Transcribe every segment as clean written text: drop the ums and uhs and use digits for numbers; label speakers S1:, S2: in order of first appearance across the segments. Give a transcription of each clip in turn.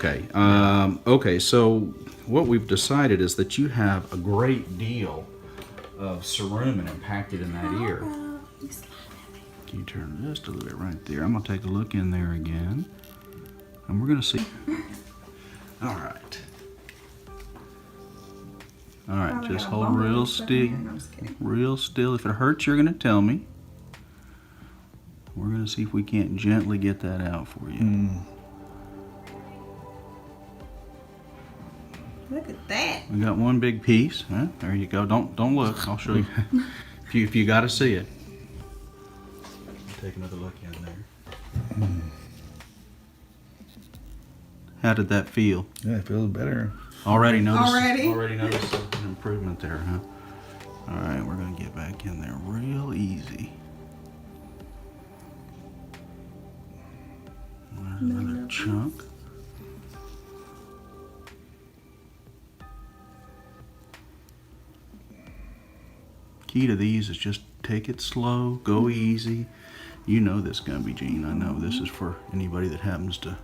S1: Okay. Okay, so what we've decided is that you have a great deal of cerumen impacted in that ear. Can you turn just a little bit right there? I'm going to take a look in there again. And we're going to see. All right. All right, just hold real still. Real still. If it hurts, you're going to tell me. We're going to see if we can't gently get that out for you.
S2: Look at that.
S1: We got one big piece. Huh? There you go. Don't look. I'll show you. if you got to see it. Take another look in there. How did that feel?
S3: Yeah, it feels better.
S1: Already noticed an improvement there, huh? All right, we're gonna get back in there real easy. There's another chunk. Key to these is just take it slow, go easy. You know this, Gumby Gene. I know this is for anybody that happens to.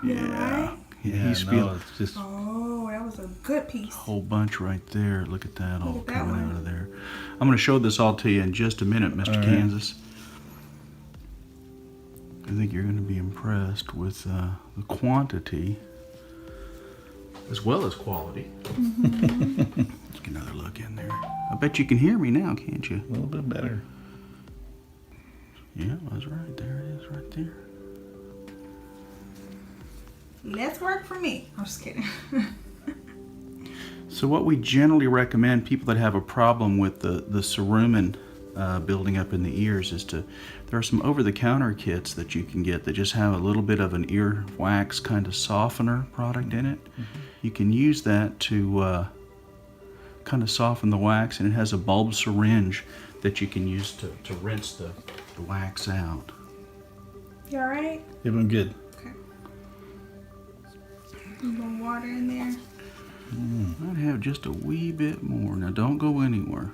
S1: Yeah.
S3: Yeah,
S1: He's feeling.
S3: it's just.
S2: Oh, that was a good piece.
S1: Whole bunch right there. Look at that all coming out of there. I'm going to show this all to you in just a minute, Mr. Kansas. I think you're going to be impressed with the quantity as well as quality. Let's get another look in there. I bet you can hear me now, can't you?
S3: A little bit better.
S1: Yeah, that's right. There it is right there.
S2: Let's work for me. I'm just kidding.
S1: So what we generally recommend people that have a problem with the cerumen building up in the ears is there are some over-the-counter kits that you can get that just have a little bit of an ear wax kind of softener product in it. You can use that to kind of soften the wax, and it has a bulb syringe that you can use to rinse the wax out.
S2: You all right?
S3: Yeah, I'm good.
S2: Okay. A little water in there.
S1: I'd have just a wee bit more. Now don't go anywhere.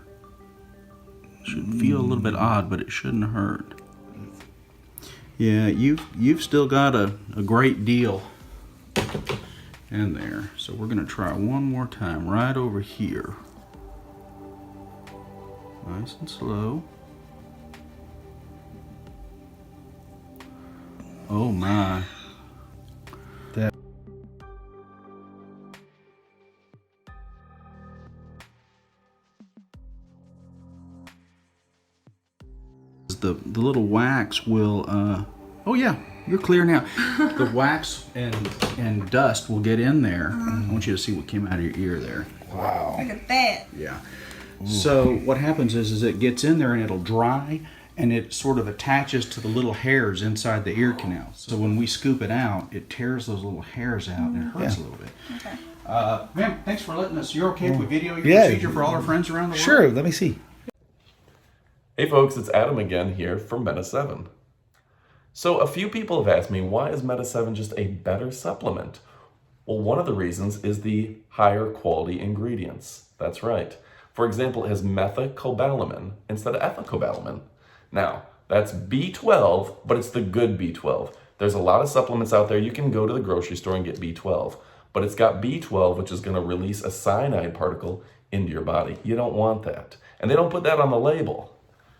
S1: Should feel a little bit odd, but it shouldn't hurt. Yeah, you've still got a great deal in there. So we're gonna try one more time right over here. Nice and slow. Oh my.
S3: That.
S1: The little wax will, oh yeah, you're clear now. The wax and dust will get in there. I want you to see what came out of your ear there.
S3: Wow.
S2: Look at that.
S1: Yeah. So what happens is it gets in there and it'll dry, and it sort of attaches to the little hairs inside the ear canal. So when we scoop it out, it tears those little hairs out and it hurts a little bit.
S2: Okay.
S1: Ma'am, thanks for letting us. You're okay if we video your
S3: Yeah.
S1: procedure for all our friends around the world?
S3: Sure, let me see.
S4: Hey folks, it's Adam again here from Meta 7. So a few people have asked me, why is Meta 7 just a better supplement? Well, one of the reasons is the higher quality ingredients. That's right. For example, it has methylcobalamin instead of ethylcobalamin. Now, that's B12, but it's the good B12. There's a lot of supplements out there. You can go to the grocery store and get B12, but it's got B12, which is going to release a cyanide particle into your body. You don't want that. And they don't put that on the label.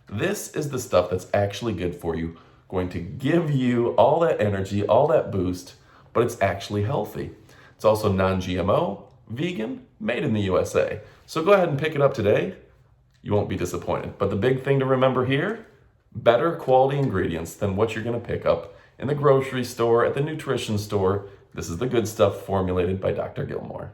S4: This is the stuff that's actually good for you, going to give you all that energy, all that boost, but it's actually healthy. It's also non-GMO, vegan, made in the USA. So go ahead and pick it up today. You won't be disappointed. But the big thing to remember here, better quality ingredients than what you're gonna pick up in the grocery store, at the nutrition store. This is the good stuff formulated by Dr. Gilmore.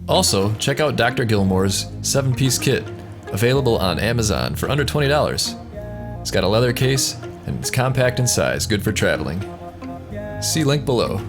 S5: Also, check out Dr. Gilmore's 7-piece kit, available on Amazon for under $20. It's got a leather case, and it's compact in size, good for traveling. See link below.